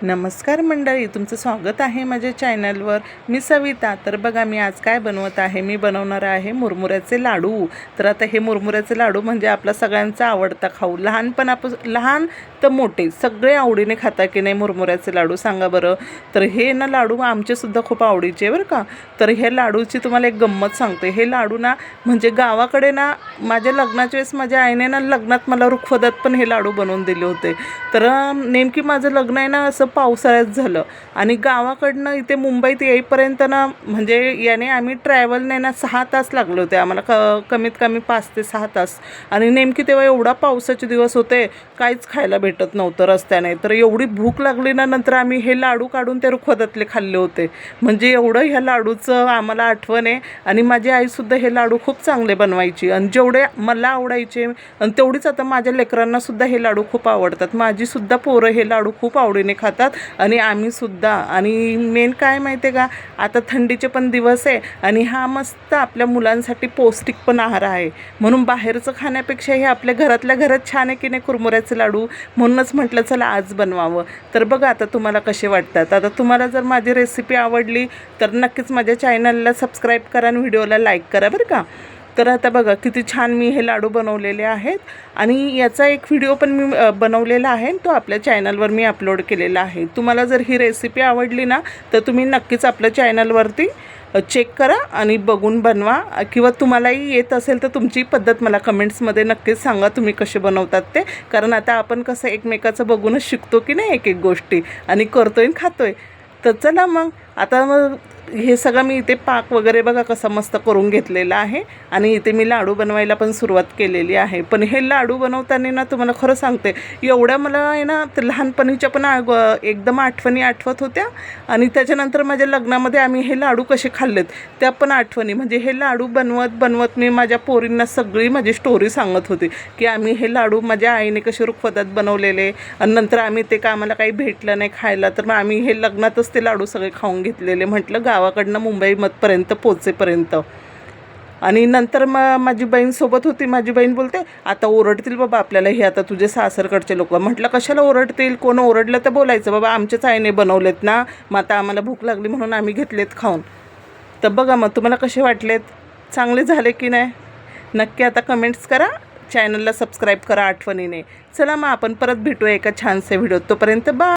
नमस्कार मंडळी, तुमचं स्वागत आहे माझ्या चॅनलवर. मी सविता. तर बघा मी आज काय बनवत आहे. मी बनवणार आहे मुरमुऱ्याचे लाडू. तर आता हे मुरमुऱ्याचे लाडू म्हणजे आपला सगळ्यांचा आवडता खाऊ. लहान तर मोठे सगळे आवडीने खाता की नाही मुरमुऱ्याचे लाडू, सांगा बरं. तर हे ना लाडू आमचेसुद्धा खूप आवडीचे बरं का. तर हे लाडूची तुम्हाला एक गंमत सांगते. हे लाडू ना म्हणजे गावाकडे ना माझ्या लग्नाच्या वेळेस माझ्या आईने ना लग्नात मला रुखवतात पण हे लाडू बनवून दिले होते. तर नेमकी माझं लग्न आहे ना असं पावसाळ्यात झालं आणि गावाकडनं इथे मुंबईत येईपर्यंत ना म्हणजे याने आम्ही ट्रॅव्हलने ना 6 तास लागले होते आम्हाला, कमीत कमी 5 ते 6 तास. आणि नेमकी तेव्हा एवढा पावसाचे दिवस होते, काहीच खायला भेटत नव्हतं रस्त्याने. तर एवढी भूक लागली ना, नंतर आम्ही हे लाडू काढून ते रुखवतातले खाल्ले होते. म्हणजे एवढं ह्या लाडूचं आम्हाला आठवण आहे. आणि माझी आईसुद्धा हे लाडू खूप चांगले बनवायची आणि जेवढे मला आवडायचे आणि तेवढीच आता माझ्या लेकरांनासुद्धा हे लाडू खूप आवडतात. माझीसुद्धा पोरं हे लाडू खूप आवडीने खातात आणि आम्हीसुद्धा. आणि मेन काय माहिती आहे का, आता थंडीचे पण दिवस आहे आणि हा मस्त आपल्या मुलांसाठी पौष्टिक पण आहार आहे. म्हणून बाहेरचं खाण्यापेक्षा हे आपल्या घरातल्या घरात छान आहे की नाही कुरमुऱ्याचे लाडू. म्हणूनच म्हटलं चला आज बनवावं. तर बघा आता तुम्हाला कसे वाटतात. आता तुम्हाला जर माझी रेसिपी आवडली तर नक्कीच माझ्या चॅनलला सबस्क्राईब करा आणि व्हिडिओला लाईक करा बरं का. तर आता बघा किती छान मी हे लाडू बनवलेले आहेत आणि याचा एक व्हिडिओ पण मी बनवलेला आहे, तो आपल्या चॅनलवर मी अपलोड केलेला आहे. तुम्हाला जर ही रेसिपी आवडली ना तर तुम्ही नक्कीच आपल्या चॅनलवरती चेक करा आणि बघून बनवा. किंवा तुम्हालाही येत असेल तर तुमची पद्धत मला कमेंट्समध्ये नक्कीच सांगा तुम्ही कसे बनवतात ते. कारण आता आपण कसं एकमेकाचं बघूनच शिकतो की नाही एक एक गोष्टी आणि करतोय आणि खातोय. तर चला मग आता हे सगळं मी इथे पाक वगैरे बघा कसा मस्त करून घेतलेला आहे आणि इथे मी लाडू बनवायला पण सुरुवात केलेली आहे. पण हे लाडू बनवताना ना तुम्हाला खरं सांगते, एवढ्या मला आहे ना तर लहानपणीच्या पण एकदम आठवणी आठवत होत्या आणि त्याच्यानंतर माझ्या लग्नामध्ये आम्ही हे लाडू कसे खाल्लेत त्या पण आठवणी. म्हणजे हे लाडू बनवत मी माझ्या पोरींना सगळी माझी स्टोरी सांगत होती की आम्ही हे लाडू माझ्या आईने कसे रुखवतात बनवलेले आणि नंतर आम्ही ते का आम्हाला काही भेटलं नाही खायला तर मग आम्ही हे लग्नातच ते लाडू सगळे खाऊन घेतलेले. म्हटलं गावाकडनं मुंबईपर्यंत पोचेपर्यंत. आणि नंतर मग माझी बहीण सोबत होती. माझी बहीण बोलते आता ओरडतील बाबा आपल्याला, हे आता तुझे सासरकडचे लोक. म्हटलं कशाला ओरडतील, कोण ओरडलं तर बोलायचं बाबा आमच्याच आईने बनवलेत ना, मग आता आम्हाला भूक लागली म्हणून आम्ही घेतलेत खाऊन. तर बघा मग तुम्हाला कसे वाटलेत, चांगले झाले की नाही नक्की आता कमेंट्स करा. चॅनलला सबस्क्राईब करा आठवणीने. चला मग आपण परत भेटूया एका छानशा व्हिडिओ. तोपर्यंत बाय.